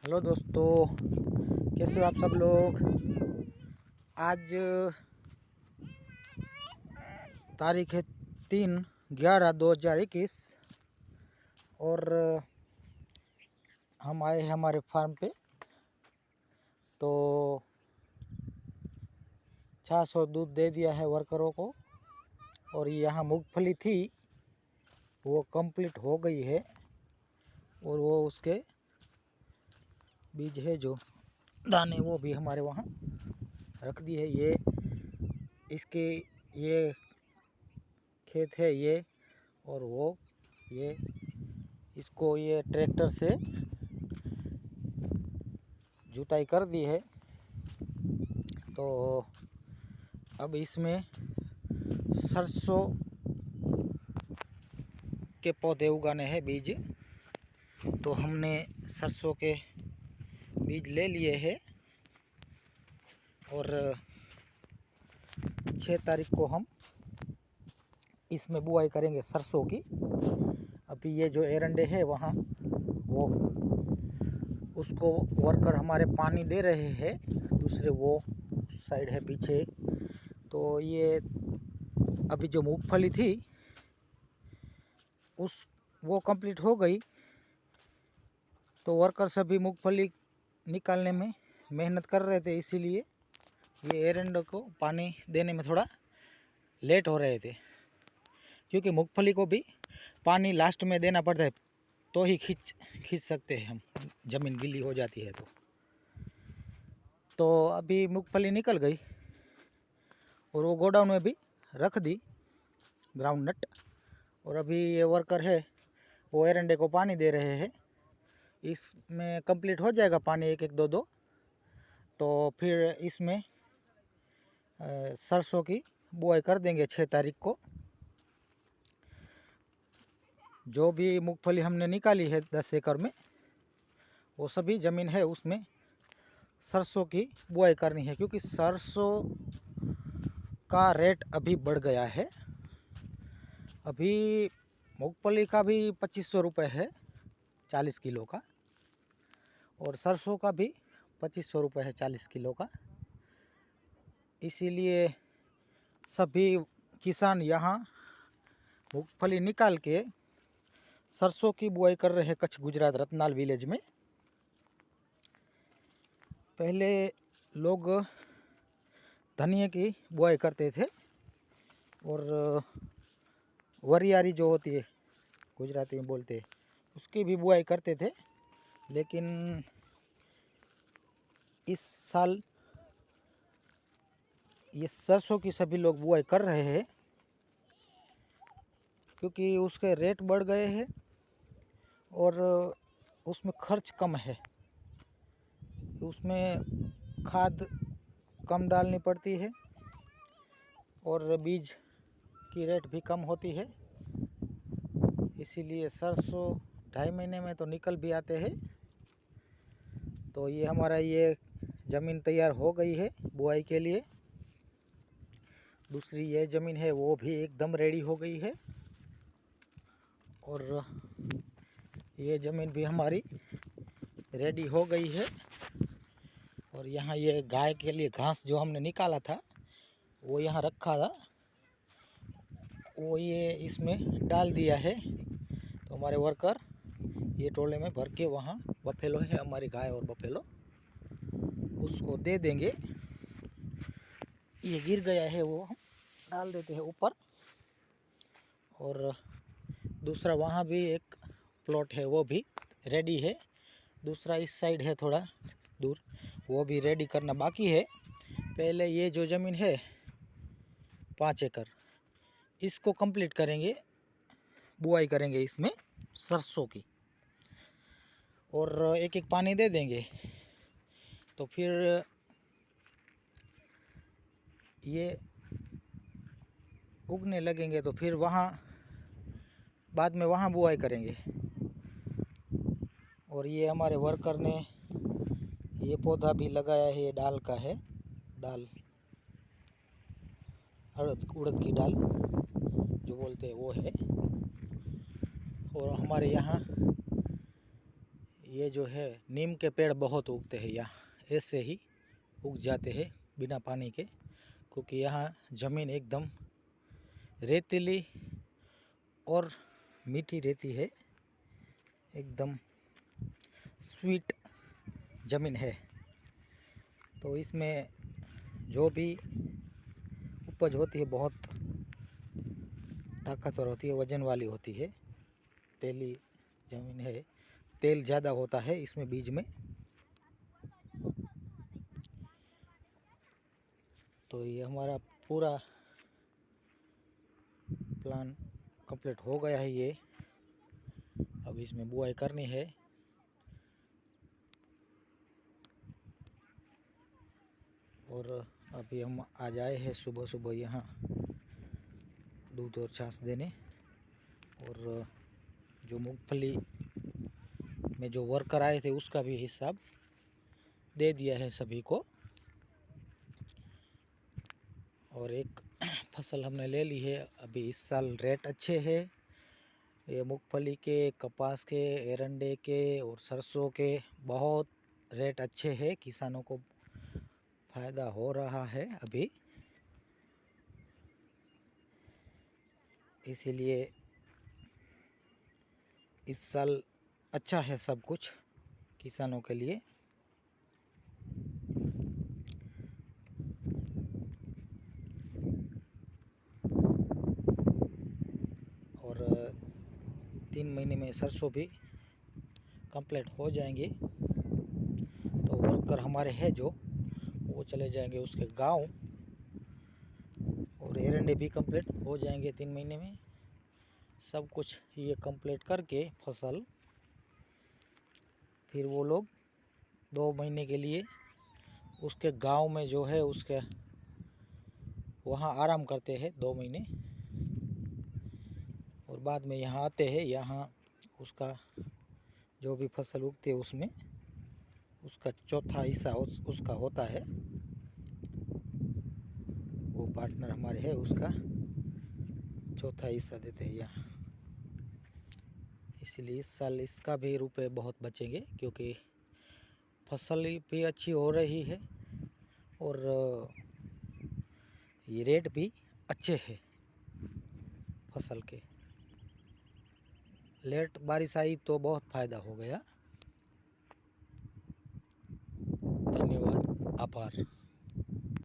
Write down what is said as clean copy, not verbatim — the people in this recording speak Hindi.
हेलो दोस्तों, कैसे हो आप सब लोग। आज तारीख है 3/11/2021 और हम आए हैं हमारे फार्म पे। तो 600 दूध दे दिया है वर्करों को और यहाँ मूंगफली थी वो कंप्लीट हो गई है और वो उसके बीज है जो दाने वो भी हमारे वहाँ रख दी है। ये इसके ये खेत है ये और वो ये इसको ये ट्रैक्टर से जुताई कर दी है। तो अब इसमें सरसों के पौधे उगाने हैं बीज। तो हमने सरसों के बीज ले लिए हैं और 6 तारीख को हम इसमें बुआई करेंगे सरसों की। अभी ये जो एरंडे है वहाँ वो उसको वर्कर हमारे पानी दे रहे हैं, दूसरे वो साइड है पीछे। तो ये अभी जो मूंगफली थी वो कंप्लीट हो गई। तो वर्कर सभी मूंगफली निकालने में मेहनत कर रहे थे, इसीलिए ये एरंडे को पानी देने में थोड़ा लेट हो रहे थे, क्योंकि मूंगफली को भी पानी लास्ट में देना पड़ता है तो ही खींच सकते हैं हम, ज़मीन गीली हो जाती है तो अभी मूंगफली निकल गई और वो गोडाउन में भी रख दी ग्राउंड नट। और अभी ये वर्कर है वो एरंडे को पानी दे रहे हैं। इसमें कंप्लीट हो जाएगा पानी 1-1 2-2। तो फिर इसमें सरसों की बुआई कर देंगे 6 तारीख को। जो भी मूंगफली हमने निकाली है 10 एकड़ में वो सभी ज़मीन है उसमें सरसों की बुआई करनी है, क्योंकि सरसों का रेट अभी बढ़ गया है। अभी मूंगफली का भी 2500 रुपये है 40 किलो का और सरसों का भी 2500 रुपये है 40 किलो का। इसीलिए सभी किसान यहाँ मूंगफली निकाल के सरसों की बुआई कर रहे हैं कच्छ गुजरात रतनाल विलेज में। पहले लोग धनिया की बुआई करते थे और वरियारी जो होती है गुजराती में बोलते हैं उसकी भी बुआई करते थे, लेकिन इस साल ये सरसों की सभी लोग बुआई कर रहे हैं, क्योंकि उसके रेट बढ़ गए हैं और उसमें खर्च कम है। उसमें खाद कम डालनी पड़ती है और बीज की रेट भी कम होती है। इसीलिए सरसों 2.5 महीने में तो निकल भी आते हैं। तो ये हमारा ये ज़मीन तैयार हो गई है बुआई के लिए। दूसरी ये ज़मीन है वो भी एकदम रेडी हो गई है और ये ज़मीन भी हमारी रेडी हो गई है। और यहाँ ये गाय के लिए घास जो हमने निकाला था वो यहाँ रखा था, वो ये इसमें डाल दिया है। तो हमारे वर्कर ये टोले में भर के वहाँ बफेलो है हमारी गाय और बफेलो उसको दे देंगे। ये गिर गया है वो हम डाल देते हैं ऊपर। और दूसरा वहाँ भी एक प्लॉट है वो भी रेडी है। दूसरा इस साइड है थोड़ा दूर, वो भी रेडी करना बाकी है। पहले ये जो ज़मीन है 5 एकड़ इसको कंप्लीट करेंगे, बुआई करेंगे इसमें सरसों की और 1-1 पानी दे देंगे। तो फिर ये उगने लगेंगे तो फिर वहाँ बाद में वहाँ बुआई करेंगे। और ये हमारे वर्कर ने ये पौधा भी लगाया है, ये दाल का है, दाल उड़द की दाल जो बोलते हैं वो है। और हमारे यहाँ ये जो है नीम के पेड़ बहुत उगते हैं यहाँ, ऐसे ही उग जाते हैं बिना पानी के, क्योंकि यहाँ ज़मीन एकदम रेतीली और मीठी रहती है, एकदम स्वीट ज़मीन है। तो इसमें जो भी उपज होती है बहुत ताकतवर होती है, वजन वाली होती है। तेली ज़मीन है, तेल ज़्यादा होता है इसमें बीज में। तो ये हमारा पूरा प्लान कंप्लीट हो गया है। ये अब इसमें बुआई करनी है। और अभी हम आज आए हैं सुबह सुबह यहाँ दूध और छाछ देने। और जो मूंगफली में जो वर्कर आए थे उसका भी हिसाब दे दिया है सभी को। और एक फसल हमने ले ली है। अभी इस साल रेट अच्छे हैं, ये मूंगफली के, कपास के, एरंडे के और सरसों के बहुत रेट अच्छे हैं। किसानों को फ़ायदा हो रहा है अभी, इसीलिए इस साल अच्छा है सब कुछ किसानों के लिए। और 3 महीने में सरसों भी कंप्लीट हो जाएंगे। तो वर्कर हमारे हैं जो वो चले जाएंगे उसके गांव, और एरंडे भी कंप्लीट हो जाएंगे 3 महीने में। सब कुछ ये कंप्लीट करके फसल, फिर वो लोग 2 महीने के लिए उसके गांव में जो है उसके वहाँ आराम करते हैं 2 महीने। और बाद में यहाँ आते हैं, यहाँ उसका जो भी फसल उगती है उसमें उसका चौथा हिस्सा उसका होता है। वो पार्टनर हमारे है, उसका चौथा हिस्सा देते हैं यहाँ। इसलिए इस साल इसका भी रुपए बहुत बचेंगे, क्योंकि फसल भी अच्छी हो रही है और ये रेट भी अच्छे हैं फसल के। लेट बारिश आई तो बहुत फ़ायदा हो गया। धन्यवाद, आभार।